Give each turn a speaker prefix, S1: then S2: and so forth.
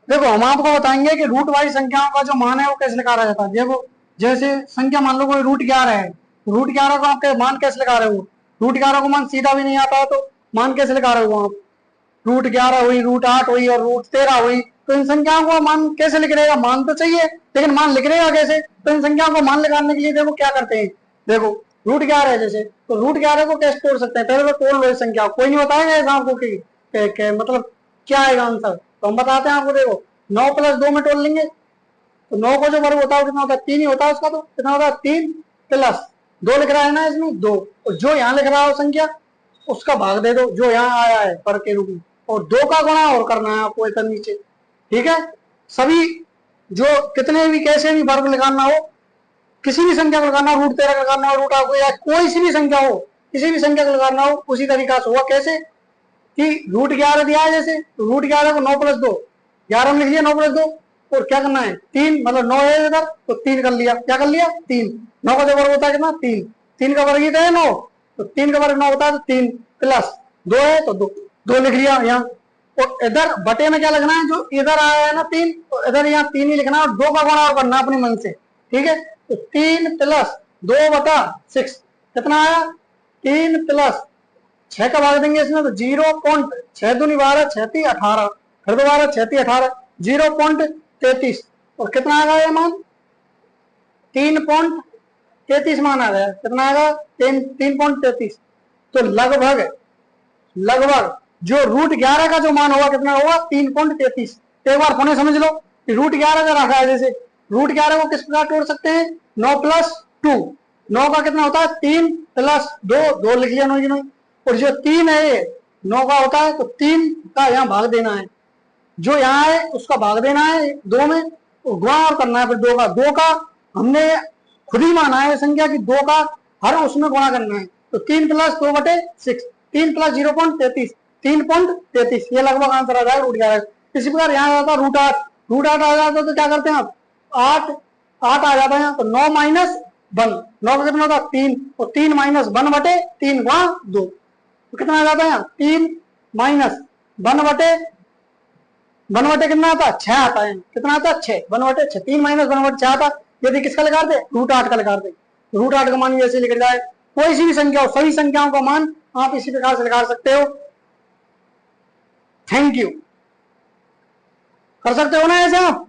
S1: देखो हम आपको बताएंगे कि रूट वाइज संख्याओं का जो मान है वो कैसे निकाला जाता है। देखो जैसे संख्या मान लो कोई √11 है, √11 को आप मान कैसे लगा रहे हो? √11 को मान सीधा भी नहीं आता है तो मान कैसे लगा रहे हो आप? √11 हुई, √8 हुई और √13 हुई, तो इन संख्याओं को मान कैसे लिख रहेगा? मान तो चाहिए लेकिन मान लिख रहेगा कैसे? तो इन संख्याओं को मान लगाने के लिए देखो क्या करते हैं। देखो √11 है जैसे, तो √11 को कैसे तोड़ सकते हैं? पहले तो तोड़ लो इस संख्या को। कोई नहीं बताएगा ऐसा आपको कि मतलब क्या आएगा आंसर, तो हम बताते हैं आपको। देखो 9 + 2 में तोड़ लेंगे, तो 9 का जो वर्ग होता है कितना होता है? 3 ही होता है उसका, तो कितना होता है? 3 + 2 लिख रहा है ना इसमें 2, और जो यहाँ लिख रहा हो संख्या उसका भाग दे दो जो यहाँ आया है पर के रूप में, और 2 का गुणा और करना है आपको इधर नीचे। ठीक है, सभी जो कितने भी कैसे भी वर्ग लगाना हो, किसी भी संख्या को लगाना हो, √13 का लगाना हो, √8 को, या कोई सी भी संख्या हो, किसी भी संख्या को लगाना हो उसी तरीका से होगा। कैसे कि √11 दिया है जैसे, तो √11 को 9 + 2, 11 में लिख लिया 9 + 2, और क्या करना है 3, मतलब 9 है इधर तो 3 कर लिया। क्या कर लिया? 3। 9 का जो वर्ग होता है कितना? 3। 3 का वर्ग ही तो है 9, तो 3 का वर्ग 9 होता है, तो 3 + 2 है तो 2 लिख लिया यहाँ। और इधर बटे में क्या लिखना है? जो इधर आया है ना 3, तो इधर यहाँ 3 ही लिखना है और 2 का गुणा और करना अपने मन से। ठीक है, तो 3 + 2/6 कितना आया? 3 + 6 का भाग देंगे इसमें तो 0.6 दूनी 12, 6 × 18, फिर दोबारा 6 × 18, 0.33, और कितना आ गया मान? 3.33 मान आ गया। कितना आएगा? 3.33। तो लगभग लगभग जो √11 का जो मान होगा कितना होगा? 3.33। एक बार पुनः समझ लो कि √11 का रखा है जैसे, √11 को किस प्रकार तोड़ सकते हैं? 9 + 2, 9 का कितना होता है? 3 + 2, 2 लिख लिया 9 और जो 3 है ये 9 का होता है, तो 3 का यहाँ भाग देना है, जो यहाँ है उसका भाग देना है 2 में, तो गुणा और करना है फिर 2 का हमने खुद ही माना है संख्या की 2 का हर उसमें गुणा करना है, तो 3 + 2/6, 3 + 0.33, 3.33, ये लगभग आंसर आ जाएगा √11। इसी प्रकार यहाँ आता √8, √8 आ जाता तो क्या करते हैं आप? 8 आ जाता है यहाँ, तो 9 - 1, 9 का कितना होता है? 3, और 3 - 1/3 गुणा 2, तो कितना आ जाता है यहाँ? 3 - 1/1 कितना आता है? 6 आता है। कितना आता है? 6, 1/6, 3 - 1/6 आता। यदि किसका लगा दे? √8 का लगा दे, √8 का मान ऐसे लिख जाए। कोई सी भी संख्या हो, सभी संख्याओं का मान आप इसी प्रकार से लगा सकते हो। Thank you. कर सकते हो ना ऐसे आप?